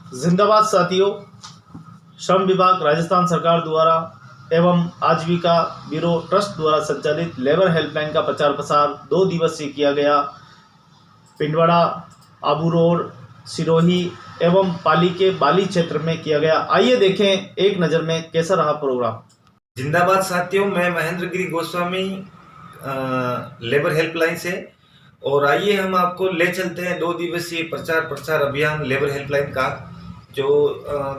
जिंदाबाद साथियों। श्रम विभाग राजस्थान सरकार द्वारा एवं आजीविका ब्यूरो ट्रस्ट द्वारा संचालित लेबर हेल्पलाइन का प्रचार प्रसार 2 दिवसीय किया गया। पिंडवाड़ा, आबू रोड, सिरोही एवं पाली के बाली क्षेत्र में किया गया। आइए देखें एक नज़र में कैसा रहा प्रोग्राम। जिंदाबाद साथियों, मैं महेंद्र गिरी गोस्वामी लेबर हेल्पलाइन से। और आइए हम आपको ले चलते हैं 2 दिवसीय प्रचार प्रसार अभियान लेबर हेल्पलाइन का, जो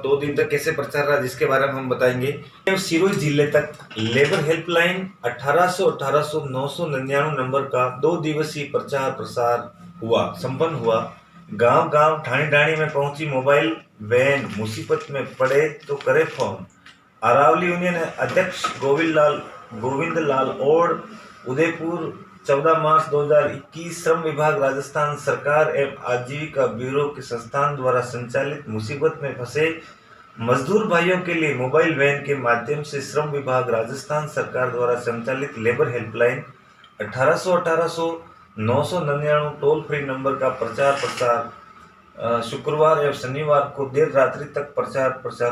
2 दिन तक कैसे प्रचार रहा जिसके बारे में हम बताएंगे। सिरोही जिले तक लेबर हेल्पलाइन 1800-999 नंबर का 2 दिवसीय प्रचार प्रसार संपन्न हुआ। गांव गांव ठाणी ठाणी में पहुंची मोबाइल वैन, मुसीबत में पड़े तो करे फोन। अरावली यूनियन अध्यक्ष गोविंद लाल और उदयपुर 14 मार्च 2021 श्रम विभाग राजस्थान सरकार एवं आजीविका ब्यूरो के संस्थान द्वारा संचालित मुसीबत में फंसे मजदूर भाइयों के लिए मोबाइल वैन के माध्यम से श्रम विभाग राजस्थान सरकार द्वारा संचालित labour helpline 1800-999 toll free number का प्रचार प्रसार शुक्रवार एवं शनिवार को देर रात्रि तक प्रचार प्रसार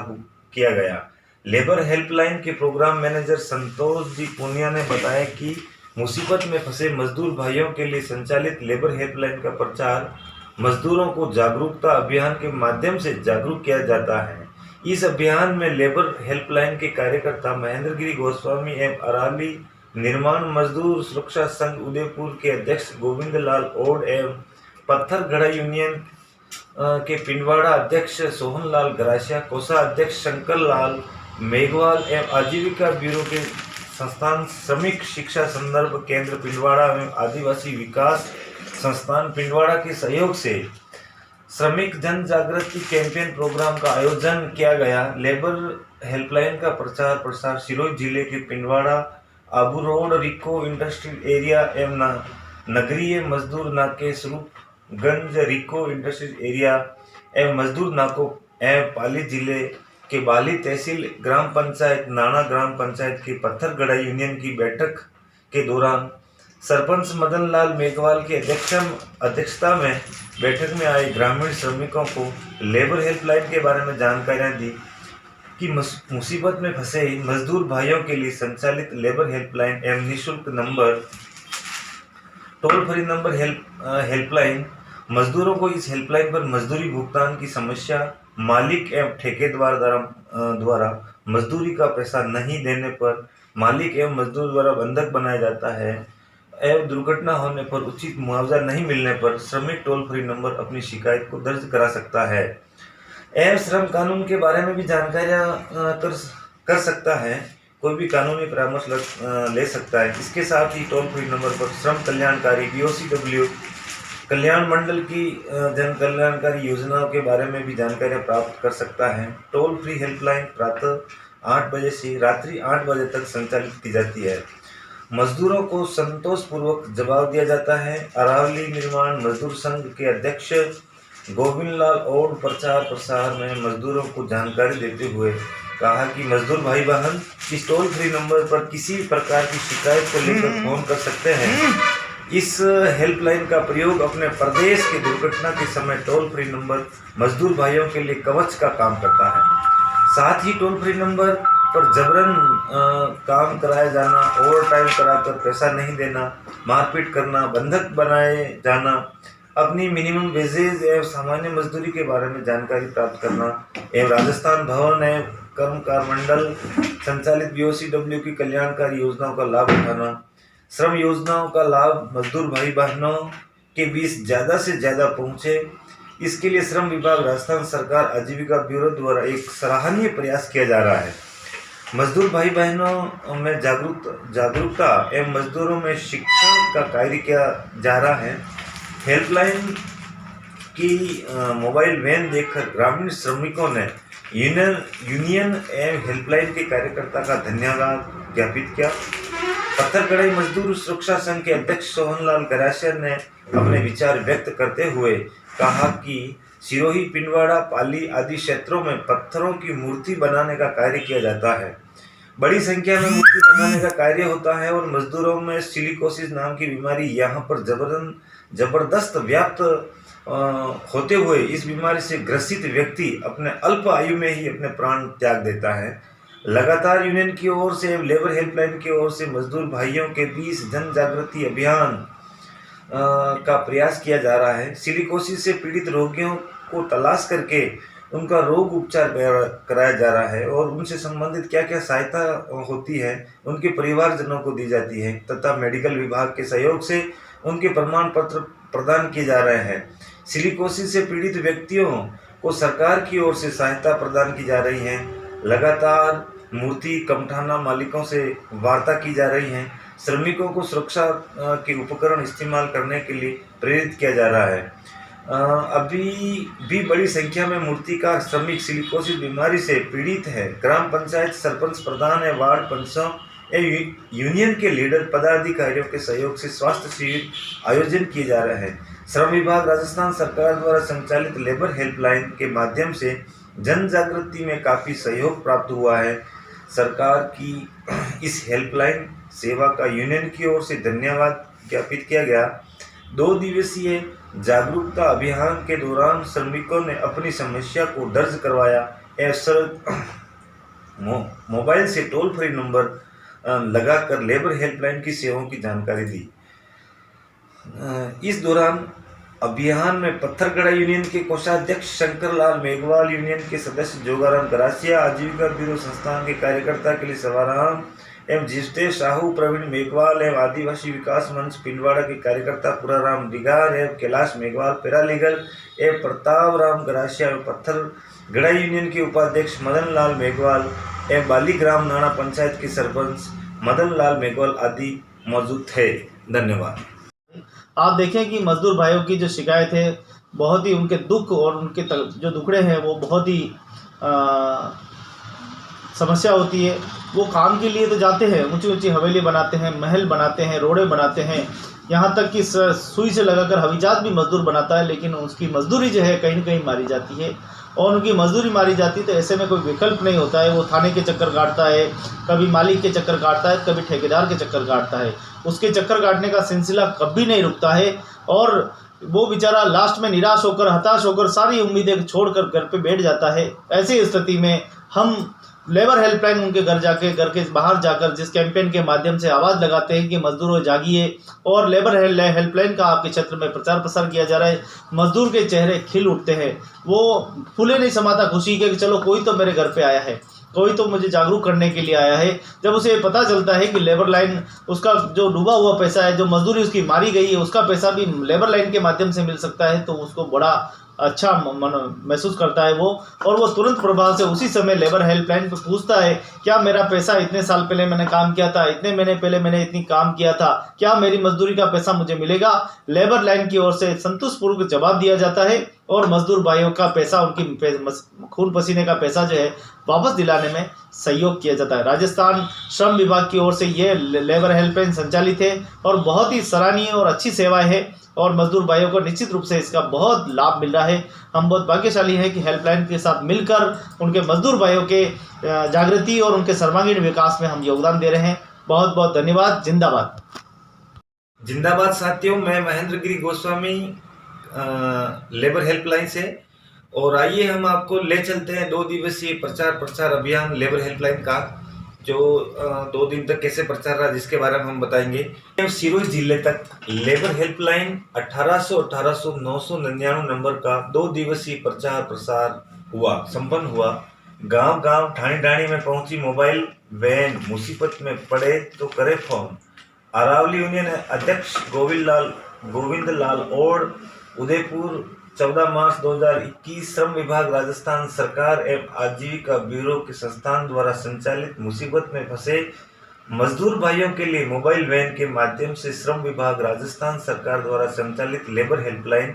किया गया। लेबर हेल्पलाइन के प्रोग्राम मैनेजर संतोष जी पुनिया ने बताया कि मुसीबत में फंसे मजदूर भाइयों के लिए संचालित लेबर हेल्पलाइन का प्रचार मजदूरों को जागरूकता अभियान के माध्यम से जागरूक किया जाता है। इस अभियान में लेबर हेल्पलाइन के कार्यकर्ता महेंद्र गिरी गोस्वामी एवं अरावली निर्माण मजदूर सुरक्षा संघ उदयपुर के अध्यक्ष गोविंद लाल ओड एवं पत्थरगढ़ा यूनियन के पिंडवाड़ा अध्यक्ष सोहन लाल गरासिया, कोसा अध्यक्ष शंकर लाल मेघवाल एवं आजीविका ब्यूरो के संस्थान श्रमिक शिक्षा संदर्भ केंद्र पिंडवाड़ा एवं आदिवासी विकास संस्थान पिंडवाड़ा के सहयोग से श्रमिक जन जागृति कैंपेन प्रोग्राम का आयोजन किया गया। लेबर हेल्पलाइन का प्रचार प्रसार सिरोही जिले के पिंडवाड़ा, आबू रोड, रिको इंडस्ट्रियल एरिया एवं नगरीय मजदूर नाके स्वरूपगंज, रिको इंडस्ट्रियल एरिया एवं मजदूर नाकों एवं पाली जिले के बाली तहसील ग्राम पंचायत नाना ग्राम पंचायत की पत्थरगढ़ा यूनियन की बैठक के दौरान सरपंच मदन लाल मेघवाल की अध्यक्षता में बैठक में आए ग्रामीण श्रमिकों को लेबर हेल्पलाइन के बारे में जानकारियां दी कि मुसीबत में फंसे मजदूर भाइयों के लिए संचालित लेबर हेल्पलाइन एवं निःशुल्क number toll free number helpline मजदूरों को इस हेल्पलाइन पर मजदूरी भुगतान की समस्या, मालिक एवं ठेकेदार द्वारा मजदूरी का पैसा नहीं देने पर मालिक एवं मजदूर द्वारा बंधक बनाया जाता है एवं दुर्घटना होने पर उचित मुआवजा नहीं मिलने पर श्रमिक टोल फ्री नंबर अपनी शिकायत को दर्ज करा सकता है एवं श्रम कानून के बारे में भी जानकारियां कर सकता है। कोई भी कानूनी परामर्श ले सकता है। इसके साथ ही टोल फ्री नंबर पर श्रम कल्याणकारी BOCW कल्याण मंडल की जन कल्याणकारी योजनाओं के बारे में भी जानकारियां प्राप्त कर सकता है। टोल फ्री हेल्पलाइन प्रातः 8 बजे से रात्रि 8 बजे तक संचालित की जाती है। मजदूरों को संतोषपूर्वक जवाब दिया जाता है। अरावली निर्माण मजदूर संघ के अध्यक्ष गोविंद लाल और प्रचार प्रसार में मजदूरों को जानकारी देते हुए कहा कि मजदूर भाई बहन इस टोल फ्री नंबर पर किसी प्रकार की शिकायत को लेकर फोन कर सकते हैं। इस हेल्पलाइन का प्रयोग अपने प्रदेश की दुर्घटना के समय टोल फ्री नंबर मजदूर भाइयों के लिए कवच का काम करता है। साथ ही टोल फ्री नंबर पर जबरन काम कराया जाना, ओवर टाइम कराकर पैसा नहीं देना, मारपीट करना, बंधक बनाए जाना, अपनी मिनिमम वेजेज एवं सामान्य मजदूरी के बारे में जानकारी प्राप्त करना एवं राजस्थान भवन एवं कर्मकार मंडल संचालित BOCW की कल्याणकारी योजनाओं का लाभ उठाना, श्रम योजनाओं का लाभ मजदूर भाई बहनों के बीच ज़्यादा से ज़्यादा पहुँचे, इसके लिए श्रम विभाग राजस्थान सरकार आजीविका ब्यूरो द्वारा एक सराहनीय प्रयास किया जा रहा है। मजदूर भाई बहनों में जागरूकता एवं मजदूरों में शिक्षण का कार्य किया जा रहा है। हेल्पलाइन की मोबाइल वैन देखकर ग्रामीण श्रमिकों ने यूनियन एवं हेल्पलाइन के कार्यकर्ता का धन्यवाद ज्ञापित किया। पत्थरगढ़ा मजदूर सुरक्षा संघ के अध्यक्ष सोहन लाल गरासिया ने अपने विचार व्यक्त करते हुए कहा कि सिरोही, पिंडवाड़ा, पाली आदि क्षेत्रों में पत्थरों की मूर्ति बनाने का कार्य किया जाता है। बड़ी संख्या में मूर्ति बनाने का कार्य होता है और मजदूरों में सिलिकोसिस नाम की बीमारी यहाँ पर जबरदस्त व्याप्त होते हुए इस बीमारी से ग्रसित व्यक्ति अपने अल्प आयु में ही अपने प्राण त्याग देता है। लगातार यूनियन की ओर से, लेबर हेल्पलाइन की ओर से मजदूर भाइयों के बीच जन जागृति अभियान का प्रयास किया जा रहा है। सिलिकोसिस से पीड़ित रोगियों को तलाश करके उनका रोग उपचार कराया जा रहा है और उनसे संबंधित क्या क्या सहायता होती है उनके परिवारजनों को दी जाती है तथा मेडिकल विभाग के सहयोग से उनके प्रमाण पत्र प्रदान किए जा रहे हैं। सिलिकोसिस से पीड़ित व्यक्तियों को सरकार की ओर से सहायता प्रदान की जा रही है। लगातार मूर्ति कमठाना मालिकों से वार्ता की जा रही है। श्रमिकों को सुरक्षा के उपकरण इस्तेमाल करने के लिए प्रेरित किया जा रहा है। अभी भी बड़ी संख्या में मूर्तिकार श्रमिक सिलिकोसिस बीमारी से पीड़ित है। ग्राम पंचायत सरपंच, प्रधान या वार्ड पंचों यूनियन के लीडर पदाधिकारियों के सहयोग से स्वास्थ्य शिविर आयोजन किए जा रहे हैं। श्रम विभाग राजस्थान सरकार द्वारा संचालित लेबर हेल्पलाइन के माध्यम से जन जागृति में काफ़ी सहयोग प्राप्त हुआ है। सरकार की इस हेल्पलाइन सेवा का यूनियन की ओर से धन्यवाद ज्ञापित किया गया। 2 दिवसीय जागरूकता अभियान के दौरान श्रमिकों ने अपनी समस्या को दर्ज करवाया एवं मोबाइल से टोल फ्री नंबर लगाकर लेबर हेल्पलाइन की सेवाओं की जानकारी दी। इस दौरान अभियान में पत्थरगढ़ा यूनियन के कोषाध्यक्ष शंकर लाल मेघवाल, यूनियन के सदस्य जोगाराम गरासिया, आजीविका ब्यूरो संस्थान के कार्यकर्ता के लिए सवाराम एवं जिष्टे साहू, प्रवीण मेघवाल एवं आदिवासी विकास मंच पिंडवाड़ा के कार्यकर्ता पुराराम डिगार एवं कैलाश मेघवाल, पैरालीगल एवं प्रताप राम गरासिया एवं पत्थरगढ़ा यूनियन के उपाध्यक्ष मदन लाल मेघवाल एवं बालीग्राम नाना पंचायत के सरपंच मदन लाल मेघवाल आदि मौजूद थे। धन्यवाद। आप देखें कि मजदूर भाइयों की जो शिकायत है, बहुत ही उनके दुख और उनके जो दुखड़े हैं वो बहुत ही समस्या होती है। वो काम के लिए तो जाते हैं, ऊंची ऊंची हवेली बनाते हैं, महल बनाते हैं, रोडे बनाते हैं, यहाँ तक कि सुई से लगाकर हविजात भी मजदूर बनाता है, लेकिन उसकी मजदूरी जो है कहीं न कहीं मारी जाती है। और उनकी मजदूरी मारी जाती है तो ऐसे में कोई विकल्प नहीं होता है। वो थाने के चक्कर काटता है, कभी मालिक के चक्कर काटता है, कभी ठेकेदार के चक्कर काटता है। उसके चक्कर काटने का सिलसिला कभी नहीं रुकता है और वो बेचारा लास्ट में निराश होकर, हताश होकर, सारी उम्मीदें छोड़कर घर पे बैठ जाता है। ऐसी स्थिति में हम लेबर हेल्पलाइन उनके घर जाके, घर के बाहर जाकर जिस कैंपेन के माध्यम से आवाज़ लगाते हैं कि मजदूरों जागिए, और लेबर हेल्पलाइन का आपके क्षेत्र में प्रचार प्रसार किया जा रहा है, मजदूर के चेहरे खिल उठते हैं। वो फूले नहीं समाता खुशी के कि चलो कोई तो मेरे घर पे आया है, कोई तो मुझे जागरूक करने के लिए आया है। जब उसे पता चलता है कि लेबर लाइन, उसका जो डूबा हुआ पैसा है, जो मजदूरी उसकी मारी गई है, उसका पैसा भी लेबर लाइन के माध्यम से मिल सकता है, तो उसको बड़ा अच्छा महसूस करता है वो। और वो तुरंत प्रभाव से उसी समय लेबर हेल्पलाइन पे पूछता है, क्या मेरा पैसा इतने साल पहले मैंने काम किया था, इतने महीने पहले मैंने इतनी काम किया था, क्या मेरी मजदूरी का पैसा मुझे मिलेगा? लेबर लाइन की ओर से संतुष्टपूर्वक जवाब दिया जाता है और मजदूर भाइयों का पैसा, उनकी खून पसीने का पैसा जो है वापस दिलाने में सहयोग किया जाता है। राजस्थान श्रम विभाग की ओर से ये लेबर हेल्पलाइन संचालित है और बहुत ही सराहनीय और अच्छी सेवा है और मजदूर भाइयों को निश्चित रूप से इसका बहुत लाभ मिल रहा है। हम बहुत भाग्यशाली हैं कि हेल्पलाइन के साथ मिलकर उनके मजदूर भाइयों के जागृति और उनके सर्वांगीण विकास में हम योगदान दे रहे हैं। बहुत बहुत धन्यवाद। जिंदाबाद। जिंदाबाद साथियों, मैं महेंद्र गिरी गोस्वामी लेबर हेल्पलाइन से, और आइए हम आपको ले चलते हैं 2 दिवसीय प्रचार प्रसार अभियान लेबर हेल्पलाइन का, जो 2 दिन तक कैसे प्रचार रहा जिसके बारे में हम बताएंगे। सिरोही जिले तक लेबर हेल्पलाइन 1800-999 नंबर का 2 दिवसीय प्रचार प्रसार संपन्न हुआ। गांव गांव ठाणी ठाणी में पहुंची मोबाइल वैन, मुसीबत में पड़े तो करे फोन। अरावली यूनियन अध्यक्ष गोविंद लाल और उदयपुर 14 मार्च 2021 श्रम विभाग राजस्थान सरकार एवं आजीविका ब्यूरो के संस्थान द्वारा संचालित मुसीबत में फंसे मजदूर भाइयों के लिए मोबाइल वैन के माध्यम से श्रम विभाग राजस्थान सरकार द्वारा संचालित labour helpline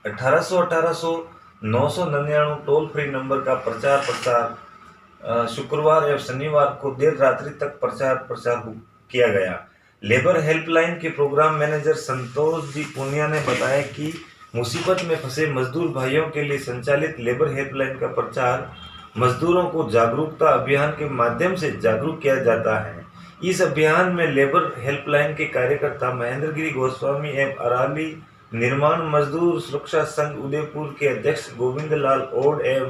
1800-999 toll free number का प्रचार प्रसार शुक्रवार एवं शनिवार को देर रात्रि तक प्रचार प्रसार किया गया। लेबर हेल्पलाइन के प्रोग्राम मैनेजर संतोष जी पुनिया ने बताया कि मुसीबत में फंसे मजदूर भाइयों के लिए संचालित लेबर हेल्पलाइन का प्रचार मजदूरों को जागरूकता अभियान के माध्यम से जागरूक किया जाता है। इस अभियान में लेबर हेल्पलाइन के कार्यकर्ता महेंद्र गिरी गोस्वामी एवं अरावली निर्माण मजदूर सुरक्षा संघ उदयपुर के अध्यक्ष गोविंद लाल ओड एवं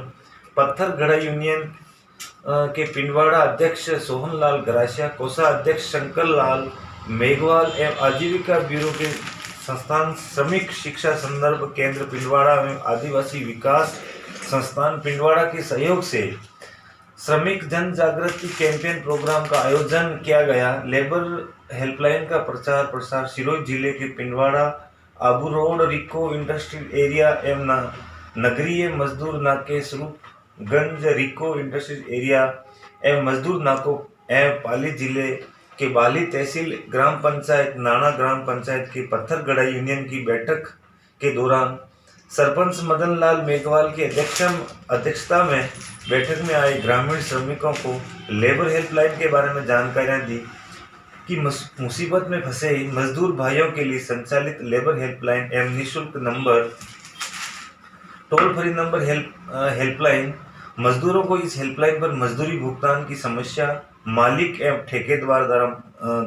पत्थरगढ़ा यूनियन के पिंडवाड़ा अध्यक्ष सोहन लाल गरासिया, कोसा अध्यक्ष शंकर लाल मेघवाल एवं आजीविका ब्यूरो के संस्थान श्रमिक शिक्षा संदर्भ केंद्र पिंडवाड़ा एवं आदिवासी विकास संस्थान पिंडवाड़ा के सहयोग से श्रमिक जन जागृति कैंपेन प्रोग्राम का आयोजन किया गया। लेबर हेल्पलाइन का प्रचार प्रसार सिरोही जिले के पिंडवाड़ा, आबू रोड, रिको इंडस्ट्रियल एरिया एवं नगरीय मजदूर नाके स्वरूपगंज, रिको इंडस्ट्रियल एरिया एवं मजदूर नाकों एवं पाली जिले के बाली तहसील ग्राम पंचायत नाना ग्राम पंचायत के पत्थरगढ़ा यूनियन की बैठक के दौरान सरपंच मदन लाल मेघवाल की अध्यक्षता में बैठक में आए ग्रामीण श्रमिकों को लेबर हेल्पलाइन के बारे में जानकारियां दी कि मुसीबत में फंसे मजदूर भाइयों के लिए संचालित लेबर हेल्पलाइन एवं निःशुल्क number toll free number helpline मजदूरों को इस हेल्पलाइन पर मजदूरी भुगतान की समस्या, मालिक एवं ठेकेदार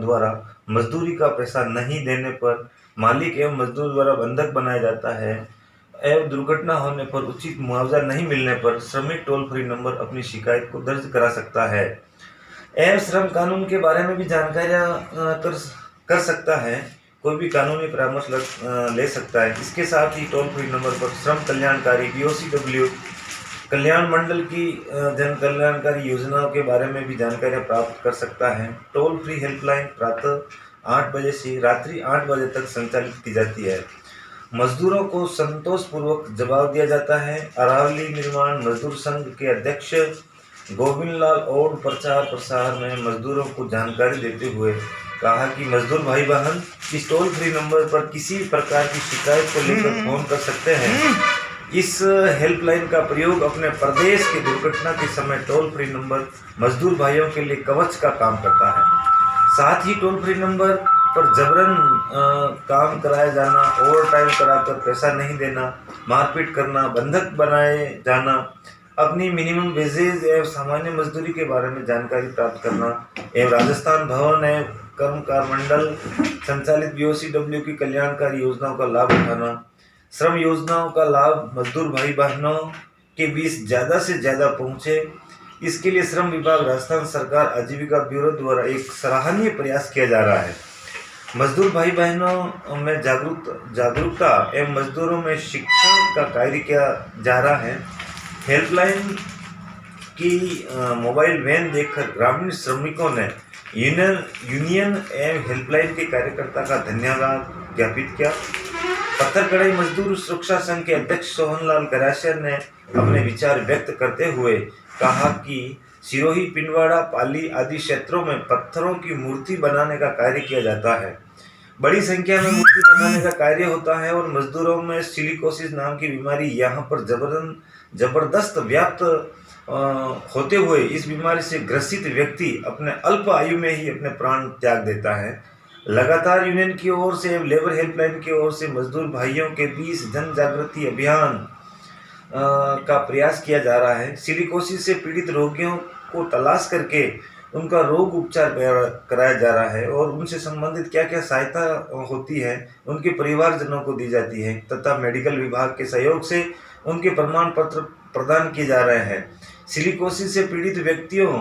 द्वारा मजदूरी का पैसा नहीं देने पर मालिक एवं मजदूर द्वारा बंधक बनाया जाता है एवं दुर्घटना होने पर उचित मुआवजा नहीं मिलने पर श्रमिक टोल फ्री नंबर अपनी शिकायत को दर्ज करा सकता है एवं श्रम कानून के बारे में भी जानकारियां कर सकता है। कोई भी कानूनी परामर्श ले सकता है। इसके साथ ही टोल फ्री नंबर पर श्रम कल्याणकारी BOCW कल्याण मंडल की जन कल्याणकारी योजनाओं के बारे में भी जानकारियां प्राप्त कर सकता है। टोल फ्री हेल्पलाइन प्रातः 8 बजे से रात्रि 8 बजे तक संचालित की जाती है। मजदूरों को संतोषपूर्वक जवाब दिया जाता है। अरावली निर्माण मजदूर संघ के अध्यक्ष गोविंद लाल ओड प्रचार प्रसार में मजदूरों को जानकारी देते हुए कहा कि मजदूर भाई बहन इस टोल फ्री नंबर पर किसी भी प्रकार की शिकायत को लेकर फोन कर सकते हैं। इस हेल्पलाइन का प्रयोग अपने प्रदेश की दुर्घटना के समय टोल फ्री नंबर मजदूर भाइयों के लिए कवच का काम करता है। साथ ही टोल फ्री नंबर पर जबरन काम कराया जाना, ओवर टाइम कराकर पैसा नहीं देना, मारपीट करना, बंधक बनाए जाना, अपनी मिनिमम वेजेज एवं सामान्य मजदूरी के बारे में जानकारी प्राप्त करना एवं राजस्थान भवन एवं कर्मकार मंडल संचालित BOCW की कल्याणकारी योजनाओं का लाभ उठाना, श्रम योजनाओं का लाभ मजदूर भाई बहनों के बीच ज़्यादा से ज़्यादा पहुँचे, इसके लिए श्रम विभाग, राजस्थान सरकार, आजीविका ब्यूरो द्वारा एक सराहनीय प्रयास किया जा रहा है। मजदूर भाई बहनों में जागरूकता एवं मजदूरों में शिक्षण का कार्य किया जा रहा है। हेल्पलाइन की मोबाइल वैन देखकर ग्रामीण श्रमिकों ने यूनियन एवं हेल्पलाइन के कार्यकर्ता का धन्यवाद ज्ञापित किया। पत्थरगढ़ा मजदूर सुरक्षा संघ के अध्यक्ष सोहन लाल गरासिया ने अपने विचार व्यक्त करते हुए कहा कि सिरोही, पिंडवाड़ा, पाली आदि क्षेत्रों में पत्थरों की मूर्ति बनाने का कार्य किया जाता है। बड़ी संख्या में मूर्ति बनाने का कार्य होता है और मजदूरों में सिलिकोसिस नाम की बीमारी यहाँ पर जबरदस्त व्याप्त होते हुए इस बीमारी से ग्रसित व्यक्ति अपने अल्प आयु में ही अपने प्राण त्याग देता है। लगातार यूनियन की ओर से लेबर हेल्पलाइन की ओर से मजदूर भाइयों के बीच जन जागृति अभियान का प्रयास किया जा रहा है। सिलिकोसिस से पीड़ित रोगियों को तलाश करके उनका रोग उपचार कराया जा रहा है और उनसे संबंधित क्या क्या सहायता होती है उनके परिवारजनों को दी जाती है तथा मेडिकल विभाग के सहयोग से उनके प्रमाण पत्र प्रदान किए जा रहे हैं। सिलिकोसिस से पीड़ित व्यक्तियों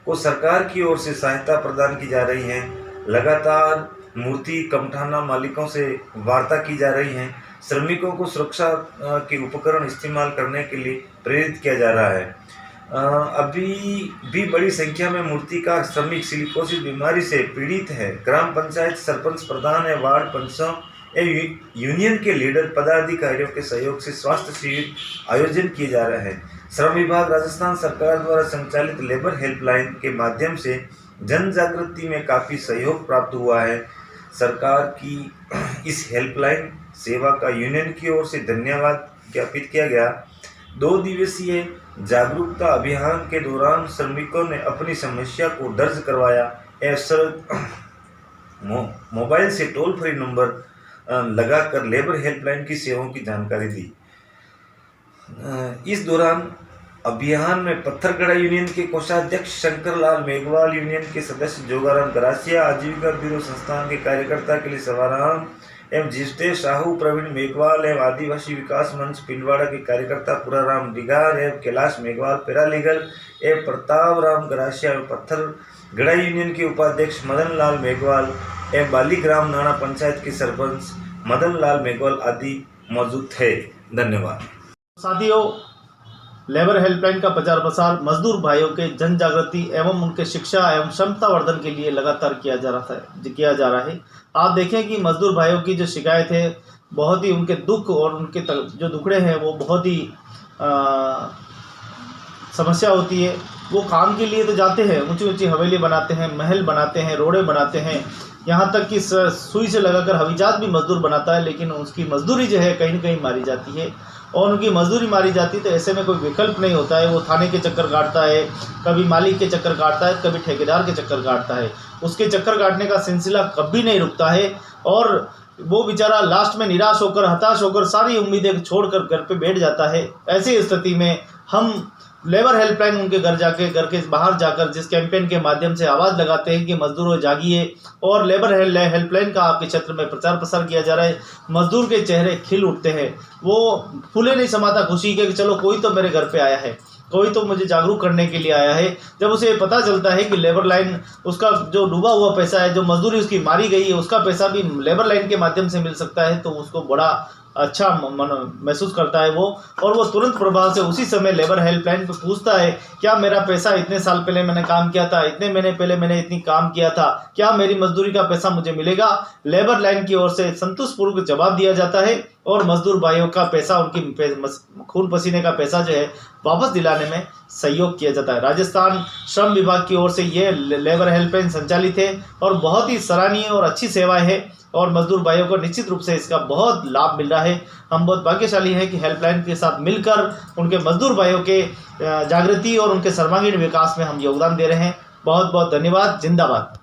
को सरकार की ओर से सहायता प्रदान की जा रही है। लगातार मूर्ति कमठाना मालिकों से वार्ता की जा रही है। श्रमिकों को सुरक्षा के उपकरण इस्तेमाल करने के लिए प्रेरित किया जा रहा है। अभी भी बड़ी संख्या में मूर्तिकार श्रमिक सिलिकोसिस बीमारी से पीड़ित है। ग्राम पंचायत सरपंच, प्रधान एवं वार्ड पंचों एवं यूनियन के लीडर पदाधिकारियों के सहयोग से स्वास्थ्य शिविर आयोजन किए जा रहे हैं। श्रम विभाग, राजस्थान सरकार द्वारा संचालित लेबर हेल्पलाइन के माध्यम से जन जागृति में काफ़ी सहयोग प्राप्त हुआ है। सरकार की इस हेल्पलाइन सेवा का यूनियन की ओर से धन्यवाद ज्ञापित किया गया। 2 दिवसीय जागरूकता अभियान के दौरान श्रमिकों ने अपनी समस्या को दर्ज करवाया एवं मोबाइल से टोल फ्री नंबर लगाकर लेबर हेल्पलाइन की सेवाओं की जानकारी दी। इस दौरान अभियान में पत्थरगढ़ा यूनियन के कोषाध्यक्ष शंकर लाल मेघवाल, यूनियन के सदस्य जोगाराम गरासिया, आजीविका ब्यूरो संस्थान के कार्यकर्ता के लिए सवाराम एवं जिष्टे साहू प्रवीण मेघवाल एवं आदिवासी विकास मंच पिंडवाड़ा के कार्यकर्ता पुराराम डिगार एवं कैलाश मेघवाल पैरालीगल एवं प्रताप राम गरासिया एवं पत्थर गड़ा यूनियन के उपाध्यक्ष मदन लाल मेघवाल एवं बालीग्राम नाना पंचायत के सरपंच मदन लाल मेघवाल आदि मौजूद थे। धन्यवाद। साथियों, लेबर हेल्पलाइन का प्रचार प्रसार मजदूर भाइयों के जन जागृति एवं उनके शिक्षा एवं क्षमता वर्धन के लिए लगातार किया जा रहा है। आप देखें कि मजदूर भाइयों की जो शिकायत है, बहुत ही उनके दुख और उनके जो दुखड़े हैं वो बहुत ही समस्या होती है। वो काम के लिए तो जाते हैं, ऊंची ऊंची हवेली बनाते हैं, महल बनाते हैं, रोडे बनाते हैं, यहाँ तक कि सुई से लगाकर हविजात भी मजदूर बनाता है, लेकिन उसकी मजदूरी जो है कहीं न कहीं मारी जाती है। और उनकी मजदूरी मारी जाती है तो ऐसे में कोई विकल्प नहीं होता है। वो थाने के चक्कर काटता है, कभी मालिक के चक्कर काटता है, कभी ठेकेदार के चक्कर काटता है। उसके चक्कर काटने का सिलसिला कभी नहीं रुकता है और वो बेचारा लास्ट में निराश होकर, हताश होकर, सारी उम्मीदें छोड़कर घर पे बैठ जाता है। ऐसी स्थिति में हम लेबर हेल्पलाइन उनके घर के बाहर जाकर जिस कैंपेन के माध्यम से आवाज़ लगाते हैं कि मजदूरों जागिए, और लेबर हेल्पलाइन का आपके क्षेत्र में प्रचार प्रसार किया जा रहा है, मजदूर के चेहरे खिल उठते हैं। वो फूले नहीं समाता खुशी के कि चलो कोई तो मेरे घर पे आया है, कोई तो मुझे जागरूक करने के लिए आया है। जब उसे पता चलता है कि लेबर लाइन, उसका जो डूबा हुआ पैसा है, जो मजदूरी उसकी मारी गई है, उसका पैसा भी लेबर लाइन के माध्यम से मिल सकता है, तो उसको बड़ा अच्छा महसूस करता है वो। और वो तुरंत प्रभाव से उसी समय लेबर हेल्पलाइन पे पूछता है, क्या मेरा पैसा इतने साल पहले मैंने काम किया था, इतने महीने पहले मैंने इतनी काम किया था, क्या मेरी मजदूरी का पैसा मुझे मिलेगा? लेबर लाइन की ओर से संतुष्टपूर्वक जवाब दिया जाता है और मजदूर भाइयों का पैसा, उनकी खून पसीने का पैसा जो है वापस दिलाने में सहयोग किया जाता है। राजस्थान श्रम विभाग की ओर से ये लेबर हेल्पलाइन संचालित है और बहुत ही सराहनीय और अच्छी सेवाएं है और मजदूर भाइयों को निश्चित रूप से इसका बहुत लाभ मिल रहा है। हम बहुत भाग्यशाली हैं कि हेल्पलाइन के साथ मिलकर उनके मजदूर भाइयों के जागृति और उनके सर्वांगीण विकास में हम योगदान दे रहे हैं। बहुत बहुत धन्यवाद। जिंदाबाद।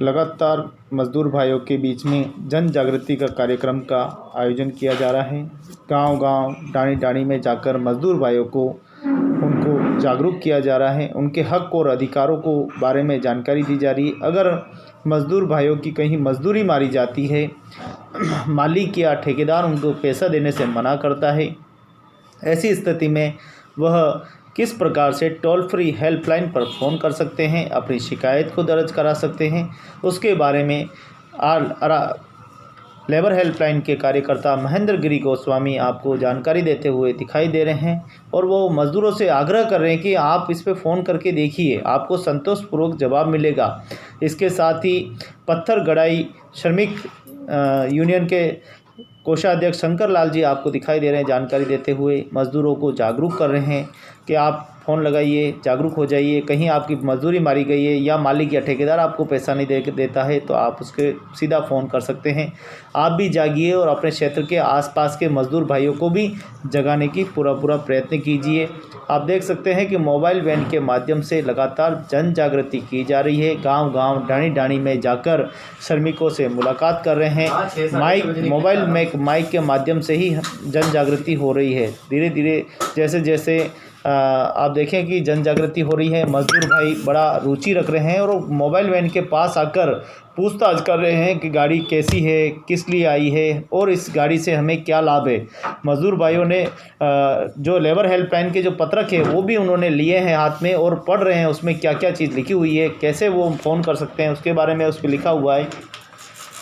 लगातार मजदूर भाइयों के बीच में जन जागृति का कार्यक्रम का आयोजन किया जा रहा है। गांव-गांव, डाणी-डाणी में जाकर मजदूर भाइयों को उनको जागरूक किया जा रहा है, उनके हक और अधिकारों को बारे में जानकारी दी जा रही है। अगर मजदूर भाइयों की कहीं मजदूरी मारी जाती है, मालिक या ठेकेदार उनको पैसा देने से मना करता है, ऐसी स्थिति में वह किस प्रकार से टोल फ्री हेल्पलाइन पर फ़ोन कर सकते हैं, अपनी शिकायत को दर्ज करा सकते हैं, उसके बारे में लेबर हेल्पलाइन के कार्यकर्ता महेंद्र गिरी गोस्वामी आपको जानकारी देते हुए दिखाई दे रहे हैं। और वो मज़दूरों से आग्रह कर रहे हैं कि आप इस पे फ़ोन करके देखिए, आपको संतोषपूर्वक जवाब मिलेगा। इसके साथ ही पत्थर गड़ाई श्रमिक यूनियन के कोषाध्यक्ष शंकर लाल जी आपको दिखाई दे रहे हैं, जानकारी देते हुए मज़दूरों को जागरूक कर रहे हैं कि आप फ़ोन लगाइए, जागरूक हो जाइए। कहीं आपकी मजदूरी मारी गई है या मालिक या ठेकेदार आपको पैसा नहीं देता है तो आप उसके सीधा फ़ोन कर सकते हैं। आप भी जागिए और अपने क्षेत्र के आसपास के मज़दूर भाइयों को भी जगाने की पूरा प्रयत्न कीजिए। आप देख सकते हैं कि मोबाइल वैन के माध्यम से लगातार जन जागृति की जा रही है। गांव-गांव, डाणी-डाणी में जाकर श्रमिकों से मुलाकात कर रहे हैं। मोबाइल माइक के माध्यम से ही जन जागृति हो रही है। धीरे धीरे जैसे आप देखें कि जन जागृति हो रही है, मजदूर भाई बड़ा रुचि रख रहे हैं और मोबाइल वैन के पास आकर पूछताछ कर रहे हैं कि गाड़ी कैसी है, किस लिए आई है और इस गाड़ी से हमें क्या लाभ है। मजदूर भाइयों ने जो लेबर हेल्पलाइन के जो पत्रक है वो भी उन्होंने लिए हैं हाथ में और पढ़ रहे हैं उसमें क्या क्या चीज़ लिखी हुई है, कैसे वो फ़ोन कर सकते हैं उसके बारे में उस पर लिखा हुआ है।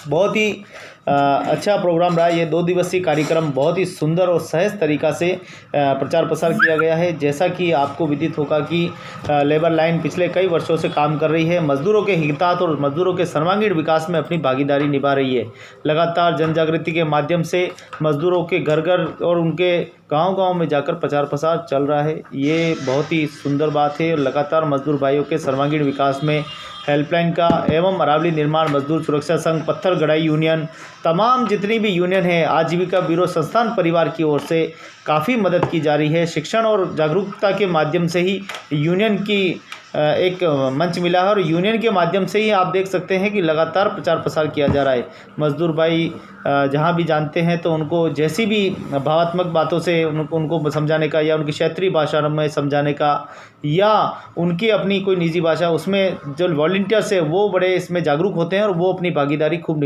बहुत ही अच्छा प्रोग्राम रहा। ये 2 दिवसीय कार्यक्रम बहुत ही सुंदर और सहज तरीक़ा से प्रचार प्रसार किया गया है। जैसा कि आपको विदित होगा कि लेबर लाइन पिछले कई वर्षों से काम कर रही है, मज़दूरों के हितार्थ और मज़दूरों के सर्वांगीण विकास में अपनी भागीदारी निभा रही है। लगातार जन जागृति के माध्यम से मज़दूरों के घर घर और उनके गांव-गांव में जाकर प्रचार प्रसार चल रहा है। ये बहुत ही सुंदर बात है। लगातार मज़दूर भाइयों के सर्वांगीण विकास में हेल्पलाइन का एवं अरावली निर्माण मजदूर सुरक्षा संघ, पत्थर गड़ाई यूनियन, तमाम जितनी भी यूनियन है, आजीविका ब्यूरो संस्थान परिवार की ओर से काफ़ी मदद की जा रही है। शिक्षण और जागरूकता के माध्यम से ही यूनियन की एक मंच मिला है और यूनियन के माध्यम से ही आप देख सकते हैं कि लगातार प्रचार प्रसार किया जा रहा है। मजदूर भाई जहाँ भी जानते हैं तो उनको जैसी भी भावात्मक बातों से उनको समझाने का, या उनकी क्षेत्रीय भाषा में समझाने का, या उनकी अपनी कोई निजी भाषा, उसमें जो वॉलंटियर्स है वो बड़े इसमें जागरूक होते हैं और वो अपनी भागीदारी खूब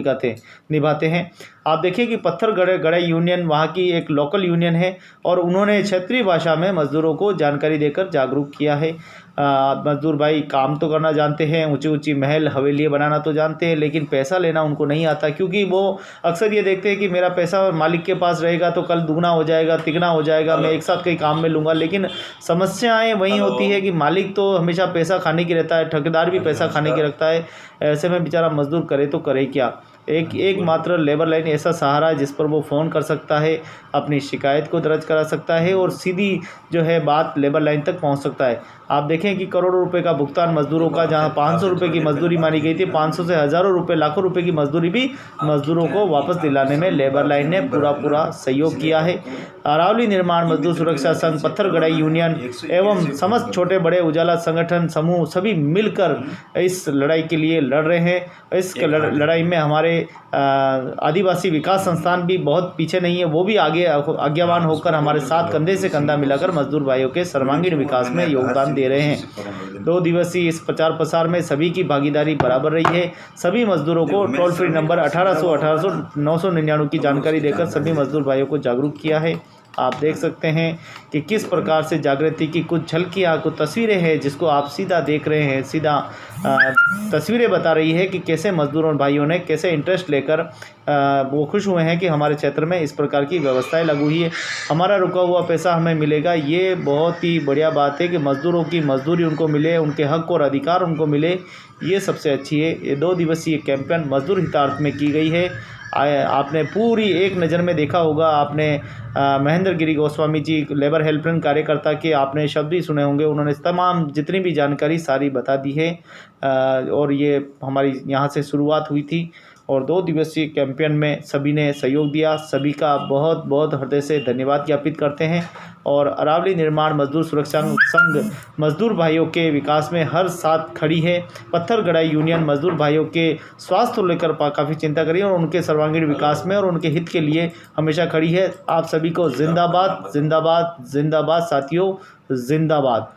निभाते हैं। आप देखिए कि पत्थर गढ़ई यूनियन वहाँ की एक लोकल यूनियन है और उन्होंने क्षेत्रीय भाषा में मज़दूरों को जानकारी देकर जागरूक किया है। मज़दूर भाई काम तो करना जानते हैं, ऊंची ऊंची महल हवेलियाँ बनाना तो जानते हैं, लेकिन पैसा लेना उनको नहीं आता, क्योंकि वो अक्सर ये देखते हैं कि मेरा पैसा मालिक के पास रहेगा तो कल दुगना हो जाएगा, तिगना हो जाएगा, मैं एक साथ कई काम में लूँगा। लेकिन समस्याएं वहीं होती है कि मालिक तो हमेशा पैसा खाने की रहता है, ठेकेदार भी पैसा खाने की रखता है। ऐसे में बेचारा मजदूर करे तो करे क्या। एक मात्र लेबर लाइन ऐसा सहारा है जिस पर वो फ़ोन कर सकता है, अपनी शिकायत को दर्ज करा सकता है और सीधी जो है बात लेबर लाइन तक पहुंच सकता है। आप देखें कि करोड़ों रुपए का भुगतान मजदूरों का, जहां 500 रुपये की मजदूरी मानी गई थी, 500 से हज़ारों रुपए, लाखों रुपए की मजदूरी भी मजदूरों को वापस दिलाने में लेबर लाइन ने पूरा सहयोग किया है। अरावली निर्माण मजदूर सुरक्षा संघ, पत्थर गढ़ई यूनियन एवं समस्त छोटे बड़े उजाला संगठन समूह सभी मिलकर इस लड़ाई के लिए लड़ रहे हैं। इस लड़ाई में हमारे आदिवासी विकास संस्थान भी बहुत पीछे नहीं है, वो भी आगे आज्ञावान होकर हमारे साथ कंधे से कंधा मिलाकर मजदूर भाइयों के सर्वांगीण विकास में योगदान दे रहे हैं। 2 दिवसीय इस प्रचार प्रसार में सभी की भागीदारी बराबर रही है। सभी मजदूरों को टोल फ्री नंबर 1800 की जानकारी देकर सभी मजदूर भाइयों को जागरूक किया है। आप देख सकते हैं कि किस प्रकार से जागृति की कुछ झलकियाँ, कुछ तस्वीरें हैं जिसको आप सीधा देख रहे हैं। सीधा तस्वीरें बता रही है कि कैसे मजदूरों भाइयों ने कैसे इंटरेस्ट लेकर वो खुश हुए हैं कि हमारे क्षेत्र में इस प्रकार की व्यवस्थाएं लागू हुई है, हमारा रुका हुआ पैसा हमें मिलेगा। ये बहुत ही बढ़िया बात है कि मजदूरों की मजदूरी उनको मिले, उनके हक और अधिकार उनको मिले, ये सबसे अच्छी है। ये 2 दिवसीय कैंपेन मजदूर हितार्थ में की गई है। आपने पूरी एक नज़र में देखा होगा, आपने महेंद्र गिरी गोस्वामी जी लेबर हेल्पलाइन कार्यकर्ता के आपने शब्द ही सुने होंगे, उन्होंने तमाम जितनी भी जानकारी सारी बता दी है। और ये हमारी यहाँ से शुरुआत हुई थी और 2 दिवसीय कैंपेन में सभी ने सहयोग दिया। सभी का बहुत बहुत हृदय से धन्यवाद ज्ञापित करते हैं। और अरावली निर्माण मजदूर सुरक्षा संघ मजदूर भाइयों के विकास में हर साथ खड़ी है। पत्थर गढ़ई यूनियन मजदूर भाइयों के स्वास्थ्य को लेकर काफ़ी चिंता करी और उनके सर्वांगीण विकास में और उनके हित के लिए हमेशा खड़ी है। आप सभी को जिंदाबाद जिंदाबाद जिंदाबाद साथियों, जिंदाबाद।